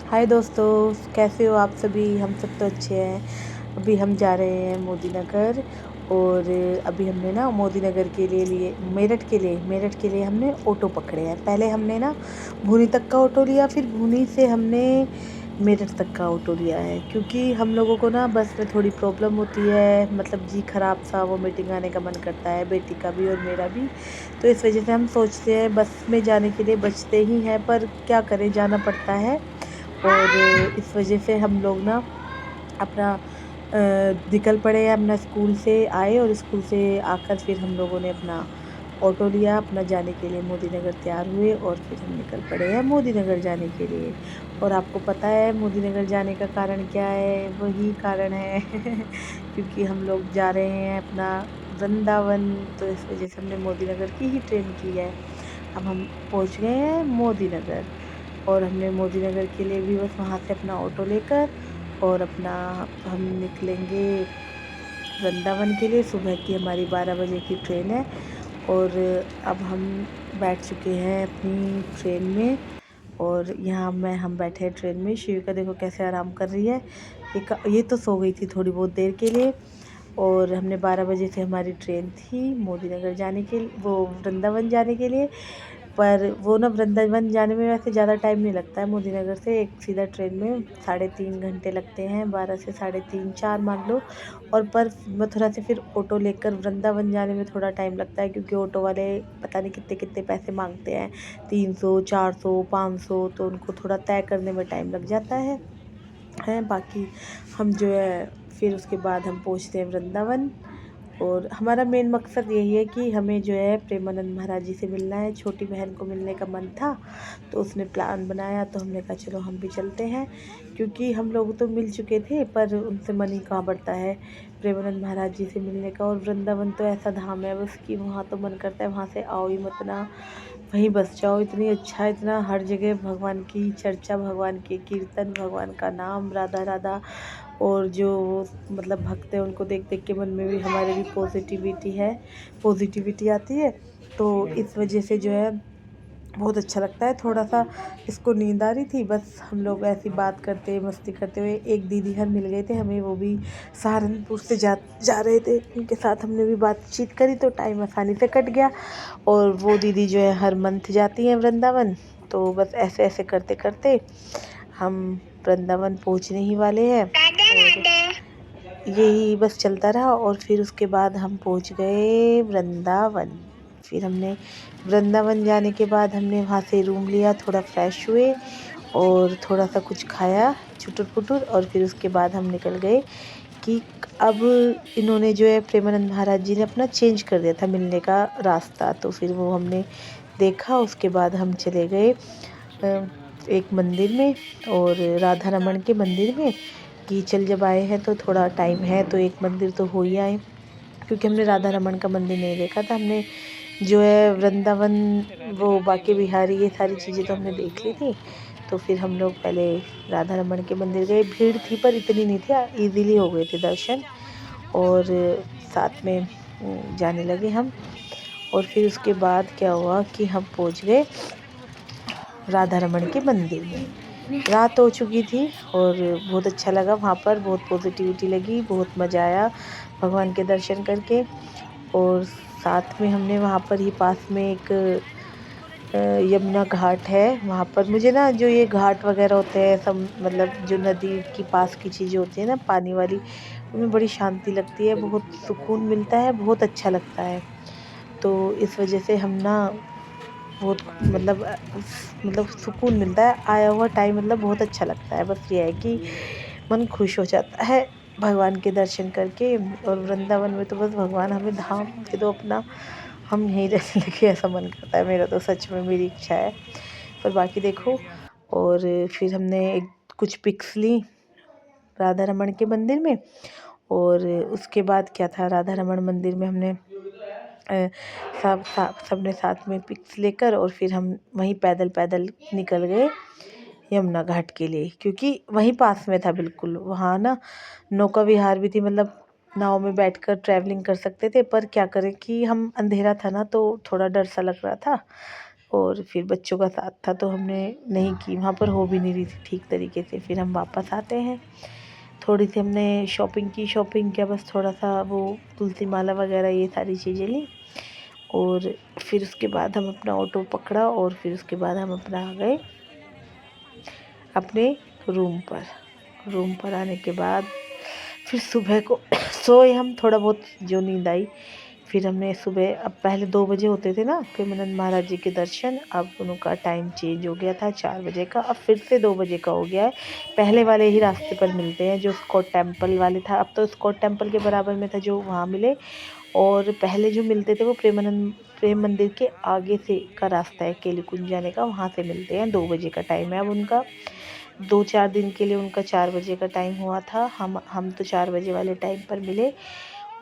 हाय दोस्तों, कैसे हो आप सभी। हम सब तो अच्छे हैं। अभी हम जा रहे हैं मोदी नगर। और अभी हमने ना मोदी नगर के लिए मेरठ के लिए हमने ऑटो पकड़े हैं। पहले हमने ना भुनी तक का ऑटो लिया, फिर भुनी से हमने मेरठ तक का ऑटो लिया है, क्योंकि हम लोगों को ना बस में थोड़ी प्रॉब्लम होती है। मतलब जी खराब सा, वो मीटिंग आने का मन करता है, बेटी का भी और मेरा भी। तो इस वजह से हम सोचते हैं बस में जाने के लिए बचते ही हैं, पर क्या करें, जाना पड़ता है। और इस वजह से हम लोग ना अपना निकल पड़े हैं। अपना स्कूल से आए और स्कूल से आकर फिर हम लोगों ने अपना ऑटो लिया, अपना जाने के लिए मोदी नगर तैयार हुए और फिर हम निकल पड़े हैं मोदी नगर जाने के लिए। और आपको पता है मोदी नगर जाने का कारण क्या है? वही कारण है क्योंकि हम लोग जा रहे हैं अपना वृंदावन। तो इस वजह से हमने मोदी नगर की ही ट्रेन की है। अब हम पहुंच गए हैं मोदी नगर। और हमने मोदी नगर के लिए भी बस वहाँ से अपना ऑटो लेकर और अपना हम निकलेंगे वृंदावन के लिए। सुबह की हमारी 12 बजे की ट्रेन है। और अब हम बैठ चुके हैं अपनी ट्रेन में। और यहाँ मैं हम बैठे हैं ट्रेन में। शिविका देखो कैसे आराम कर रही है। ये तो सो गई थी थोड़ी बहुत देर के लिए। और हमने 12 बजे से हमारी ट्रेन थी मोदी नगर जाने के लिए, वो वृंदावन जाने के लिए। पर वो ना वृंदावन जाने में वैसे ज़्यादा टाइम नहीं लगता है। मोदी नगर से एक सीधा ट्रेन में 3.5 घंटे लगते हैं, 12 से 3.5 4 मान लो। और पर मथुरा से फिर ऑटो लेकर वृंदावन जाने में थोड़ा टाइम लगता है, क्योंकि ऑटो वाले पता नहीं कितने कितने पैसे मांगते हैं, 300 400 500। तो उनको थोड़ा तय करने में टाइम लग जाता है। बाकी हम जो है फिर उसके बाद हम पहुँचते हैं वृंदावन। और हमारा मेन मकसद यही है कि हमें जो है प्रेमानंद महाराज जी से मिलना है। छोटी बहन को मिलने का मन था, तो उसने प्लान बनाया, तो हमने कहा चलो हम भी चलते हैं। क्योंकि हम लोग तो मिल चुके थे, पर उनसे मन ही कहाँ बढ़ता है प्रेमानंद महाराज जी से मिलने का। और वृंदावन तो ऐसा धाम है बस कि वहाँ तो मन करता है वहाँ से आओ ही मत ना, वहीं बस जाओ। इतनी अच्छा, इतना हर जगह भगवान की चर्चा, भगवान के कीर्तन, भगवान का नाम, राधा राधा। और जो मतलब भक्त है उनको देख देख के मन में भी हमारे भी पॉजिटिविटी आती है। तो इस वजह से जो है बहुत अच्छा लगता है। थोड़ा सा इसको नींद आ रही थी, बस हम लोग ऐसी बात करते मस्ती करते हुए एक दीदी घर मिल गए थे हमें, वो भी सहारनपुर से जा रहे थे। उनके साथ हमने भी बातचीत करी, तो टाइम आसानी से कट गया। और वो दीदी जो है हर मंथ जाती हैं वृंदावन। तो बस ऐसे ऐसे करते करते हम वृंदावन पहुंचने ही वाले हैं। और यही बस चलता रहा। और फिर उसके बाद हम पहुंच गए वृंदावन। फिर हमने वृंदावन जाने के बाद हमने वहाँ से रूम लिया, थोड़ा फ्रेश हुए और थोड़ा सा कुछ खाया चुटुर पुटुर। और फिर उसके बाद हम निकल गए कि अब इन्होंने जो है प्रेमानंद महाराज जी ने अपना चेंज कर दिया था मिलने का रास्ता। तो फिर वो हमने देखा। उसके बाद हम चले गए एक मंदिर में, और राधा रमन के मंदिर में, कि चल जब आए हैं तो थोड़ा टाइम है तो एक मंदिर तो हो ही आए। क्योंकि हमने राधा रमन का मंदिर नहीं देखा था। हमने जो है वृंदावन, वो बांके बिहारी, ये सारी चीज़ें तो हमने देख ली थी। तो फिर हम लोग पहले राधा रमन के मंदिर गए। भीड़ थी पर इतनी नहीं थी, इजीली हो गए थे दर्शन। और साथ में जाने लगे हम। और फिर उसके बाद क्या हुआ कि हम पहुंच गए राधा रमन के मंदिर में। रात हो चुकी थी और बहुत अच्छा लगा वहाँ पर, बहुत पॉजिटिविटी लगी, बहुत मज़ा आया भगवान के दर्शन करके। और साथ में हमने वहाँ पर ही पास में एक यमुना घाट है। वहाँ पर मुझे ना जो ये घाट वगैरह होते हैं सब, मतलब जो नदी की पास की चीज़ें होती है ना पानी वाली, उनमें बड़ी शांति लगती है, बहुत सुकून मिलता है, बहुत अच्छा लगता है। तो इस वजह से हम ना बहुत मतलब सुकून मिलता है। आया हुआ टाइम मतलब बहुत अच्छा लगता है। बस ये है कि मन खुश हो जाता है भगवान के दर्शन करके। और वृंदावन में तो बस भगवान हमें धाम दे दो अपना, हम यहीं रहने लगे, ऐसा मन करता है मेरा तो। सच में मेरी इच्छा है। पर बाकी देखो। और फिर हमने कुछ पिक्स ली राधा रमन के मंदिर में। और उसके बाद क्या था, राधा रमन मंदिर में हमने सबने साथ में पिक्स लेकर और फिर हम वहीं पैदल पैदल निकल गए यमुना घाट के लिए, क्योंकि वहीं पास में था बिल्कुल। वहाँ ना नौका विहार भी थी, मतलब नाव में बैठकर ट्रैवलिंग कर सकते थे। पर क्या करें कि हम, अंधेरा था ना तो थोड़ा डर सा लग रहा था। और फिर बच्चों का साथ था तो हमने नहीं की, वहाँ पर हो भी नहीं रही थी ठीक तरीके से। फिर हम वापस आते हैं, थोड़ी सी हमने शॉपिंग किया, बस थोड़ा सा वो तुलसी माला वगैरह ये सारी चीज़ें ली। और फिर उसके बाद हम अपना ऑटो पकड़ा और फिर उसके बाद हम अपना आ गए अपने रूम पर आने के बाद फिर सुबह को सोए हम, थोड़ा बहुत जो नींद आई। फिर हमने सुबह, अब पहले 2 बजे होते थे ना प्रेमानंद महाराज जी के दर्शन, अब उनका टाइम चेंज हो गया था 4 बजे का, अब फिर से 2 बजे का हो गया है। पहले वाले ही रास्ते पर मिलते हैं जो स्कॉट टेम्पल वाले था, अब तो स्कॉट टेम्पल के बराबर में था जो वहाँ मिले। और पहले जो मिलते थे वो प्रेम मंदिर के आगे से का रास्ता है केली कुंज जाने का, वहाँ से मिलते हैं। 2 बजे का टाइम है अब उनका। 2-4 दिन के लिए उनका 4 बजे का टाइम हुआ था, हम तो 4 बजे वाले टाइम पर मिले।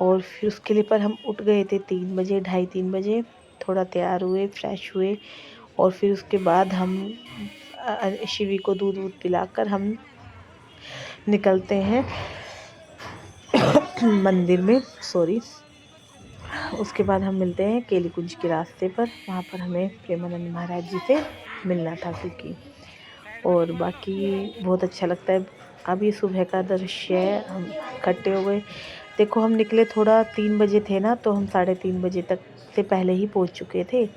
और फिर उसके लिए पर हम उठ गए थे 3 बजे, ढाई 3 बजे, थोड़ा तैयार हुए, फ्रेश हुए। और फिर उसके बाद हम शिवी को दूध वूध पिलाकर हम निकलते हैं मंदिर में, सॉरी। उसके बाद हम मिलते हैं केली कुंज के रास्ते पर, वहाँ पर हमें प्रेमानंद महाराज जी से मिलना था क्योंकि। और बाकी बहुत अच्छा लगता है। अब ये सुबह का दृश्य है, हम इकट्ठे हो गए। देखो हम निकले थोड़ा 3 बजे थे ना, तो हम 3:30 बजे तक से पहले ही पहुंच चुके थे।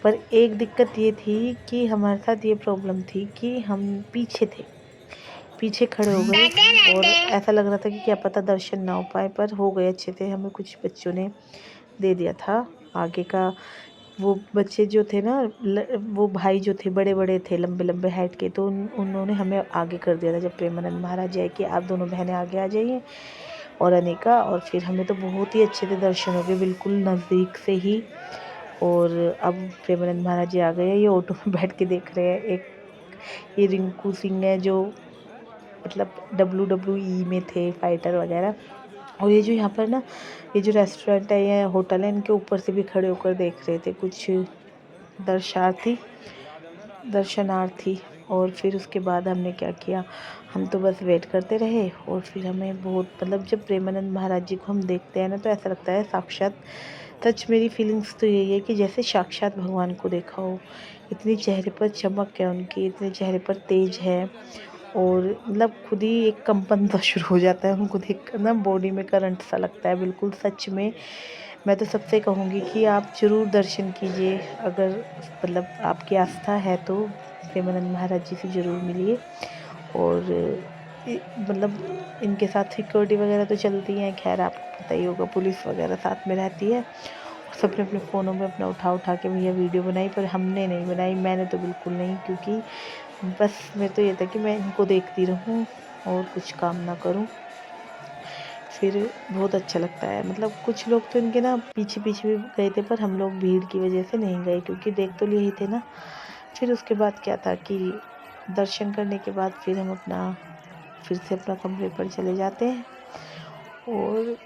पर एक दिक्कत ये थी कि हमारे साथ ये प्रॉब्लम थी कि हम पीछे खड़े हो गए और ऐसा लग रहा था कि क्या पता दर्शन ना हो पाए, पर हो गए अच्छे से। हमें कुछ बच्चों ने दे दिया था आगे का, वो बच्चे जो थे ना, वो भाई जो थे बड़े बड़े थे, लंबे लंबे हाइट के, तो उन्होंने हमें आगे कर दिया था जब प्रेमानंद महाराज जी आए कि आप दोनों बहनें आगे आ जाइए और अनिका। और फिर हमें तो बहुत ही अच्छे से दर्शन हो गए, बिल्कुल नज़दीक से ही। और अब प्रेमानंद महाराज जी आ गए हैं, ये ऑटो में बैठ के देख रहे हैं। एक ये रिंकू सिंह है जो मतलब WWE में थे, फाइटर वगैरह। और ये जो यहाँ पर ना, ये जो रेस्टोरेंट है या होटल है, इनके ऊपर से भी खड़े होकर देख रहे थे कुछ दर्शनार्थी। और फिर उसके बाद हमने क्या किया, हम तो बस वेट करते रहे। और फिर हमें बहुत मतलब जब प्रेमानंद महाराज जी को हम देखते हैं ना, तो ऐसा लगता है साक्षात, सच मेरी फीलिंग्स तो यही है कि जैसे साक्षात भगवान को देखा हो। इतनी चेहरे पर चमक है उनकी, इतने चेहरे पर तेज है। और मतलब खुद ही एक कंपन सा शुरू हो जाता है उनको देख कर ना, बॉडी में करंट सा लगता है बिल्कुल। सच में मैं तो सबसे कहूँगी कि आप ज़रूर दर्शन कीजिए, अगर मतलब आपकी आस्था है तो प्रेमानंद महाराज जी से ज़रूर मिलिए। और मतलब इनके साथ सिक्योरिटी वगैरह तो चलती हैं, खैर आपको पता ही होगा, पुलिस वगैरह साथ में रहती है। सबने अपने फ़ोनों में अपना उठा के भैया वीडियो बनाई, पर हमने नहीं बनाई, मैंने तो बिल्कुल नहीं, क्योंकि बस मैं तो ये था कि मैं इनको देखती रहूं और कुछ काम ना करूं। फिर बहुत अच्छा लगता है, मतलब कुछ लोग तो इनके ना पीछे पीछे भी गए थे, पर हम लोग भीड़ की वजह से नहीं गए क्योंकि देख तो लिए ही थे ना। फिर उसके बाद क्या था कि दर्शन करने के बाद फिर से अपना कमरे पर चले जाते हैं। और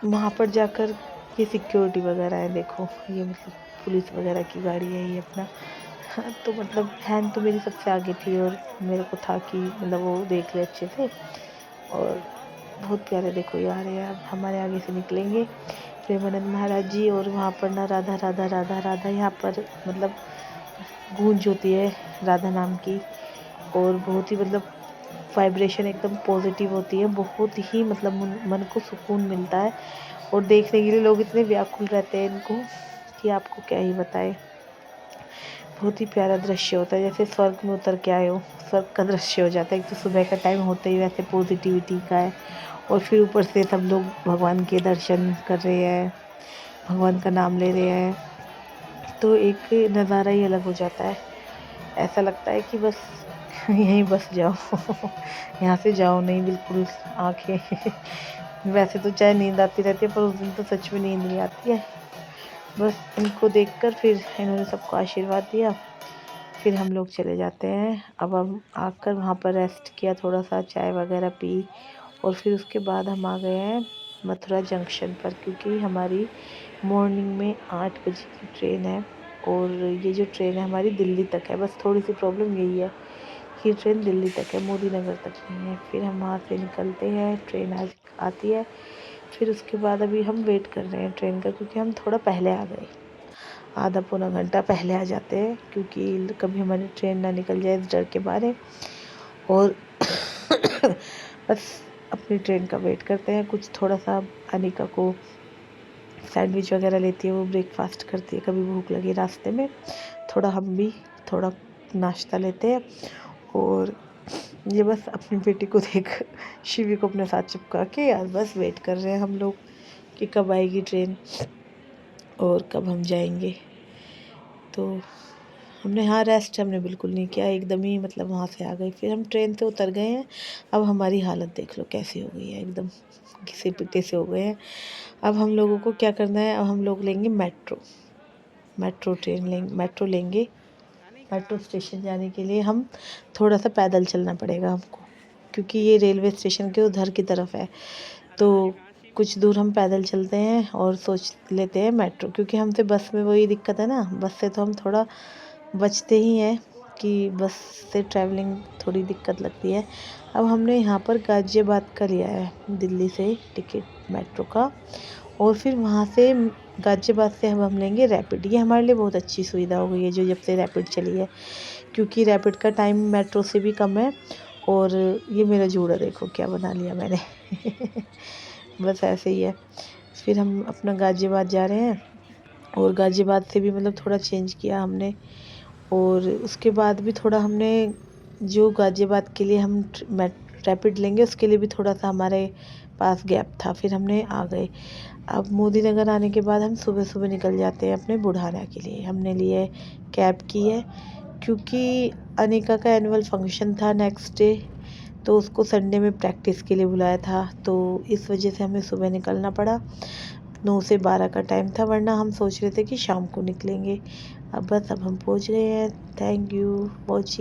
वहाँ पर जाकर ये सिक्योरिटी वगैरह है, देखो ये मतलब पुलिस वगैरह की गाड़ी है ये अपना। हाँ, तो मतलब बहन तो मेरी सबसे आगे थी और मेरे को था कि मतलब वो देख ले अच्छे से। और बहुत प्यारे, देखो यार यार हमारे आगे से निकलेंगे प्रेमानंद महाराज जी, और वहाँ पर ना राधा राधा राधा राधा यहाँ पर मतलब गूंज होती है राधा नाम की। और बहुत ही मतलब वाइब्रेशन एकदम पॉजिटिव होती है, बहुत ही मतलब मन को सुकून मिलता है। और देखने के लिए लोग इतने व्याकुल रहते हैं इनको कि आपको क्या ही बताए। बहुत ही प्यारा दृश्य होता है, जैसे स्वर्ग में उतर के आए हो, स्वर्ग का दृश्य हो जाता है। एक तो सुबह का टाइम होते ही वैसे पॉजिटिविटी का है, और फिर ऊपर से सब लोग भगवान के दर्शन कर रहे हैं, भगवान का नाम ले रहे हैं, तो एक नज़ारा ही अलग हो जाता है। ऐसा लगता है कि बस यहीं बस जाओ यहाँ से जाओ नहीं, बिल्कुल आँखें वैसे तो चाहे नींद आती रहती है, पर उस दिन तो सच में नींद नहीं आती है। बस इनको देखकर फिर इन्होंने सबको आशीर्वाद दिया, फिर हम लोग चले जाते हैं। अब हम आकर वहाँ पर रेस्ट किया, थोड़ा सा चाय वगैरह पी। और फिर उसके बाद हम आ गए हैं मथुरा जंक्शन पर, क्योंकि हमारी मॉर्निंग में 8 बजे की ट्रेन है। और ये जो ट्रेन है हमारी दिल्ली तक है, बस थोड़ी सी प्रॉब्लम यही है कि ट्रेन दिल्ली तक है, मोदी नगर तक नहीं है। फिर हम वहाँ से निकलते हैं, ट्रेन आज आती है। फिर उसके बाद अभी हम वेट कर रहे हैं ट्रेन का, क्योंकि हम थोड़ा पहले आ गए। आधा पौना घंटा पहले आ जाते हैं, क्योंकि कभी हमारी ट्रेन ना निकल जाए इस डर के बारे। और बस अपनी ट्रेन का वेट करते हैं। कुछ थोड़ा सा अनिका को सैंडविच वगैरह लेती है, वो ब्रेकफास्ट करती है, कभी भूख लगी रास्ते में थोड़ा हम भी थोड़ा नाश्ता लेते हैं। और ये बस अपनी बेटी को देख शिवी को अपने साथ चिपका के यार बस वेट कर रहे हैं हम लोग कि कब आएगी ट्रेन और कब हम जाएंगे। तो हमने रेस्ट हमने बिल्कुल नहीं किया, एकदम ही मतलब वहाँ से आ गए। फिर हम ट्रेन से उतर गए हैं। अब हमारी हालत देख लो कैसी हो गई है, एकदम घिसे पिटे से हो गए हैं। अब हम लोगों को क्या करना है, अब हम लोग लेंगे मेट्रो ट्रेन लेंगे, मेट्रो लेंगे। मेट्रो स्टेशन जाने के लिए हम थोड़ा सा पैदल चलना पड़ेगा हमको, क्योंकि ये रेलवे स्टेशन के उधर की तरफ है। तो कुछ दूर हम पैदल चलते हैं और सोच लेते हैं मेट्रो, क्योंकि हमसे बस में वही दिक्कत है ना, बस से तो हम थोड़ा बचते ही हैं कि बस से ट्रैवलिंग थोड़ी दिक्कत लगती है। अब हमने यहाँ पर गाज़ियाबाद का लिया है, दिल्ली से टिकट मेट्रो का। और फिर वहाँ से गाज़ियाबाद से अब हम लेंगे रैपिड। ये हमारे लिए बहुत अच्छी सुविधा हो गई है जो जब से रैपिड चली है, क्योंकि रैपिड का टाइम मेट्रो से भी कम है। और ये मेरा जूड़ा देखो क्या बना लिया मैंने बस ऐसे ही है। फिर हम अपना गाज़ियाबाद जा रहे हैं, और गाज़ियाबाद से भी मतलब थोड़ा चेंज किया हमने। और उसके बाद भी थोड़ा हमने जो गाज़ियाबाद के लिए हम रैपिड लेंगे उसके लिए भी थोड़ा सा हमारे पास गैप था, फिर हमने आ गए। अब मोदी नगर आने के बाद हम सुबह सुबह निकल जाते हैं अपने बुढ़ाना के लिए। हमने लिए कैब की है, क्योंकि अनिका का एनुअल फंक्शन था नेक्स्ट डे, तो उसको संडे में प्रैक्टिस के लिए बुलाया था, तो इस वजह से हमें सुबह निकलना पड़ा। 9 से 12 का टाइम था, वरना हम सोच रहे थे कि शाम को निकलेंगे। अब बस अब हम पहुंच गए हैं। Thank you watching.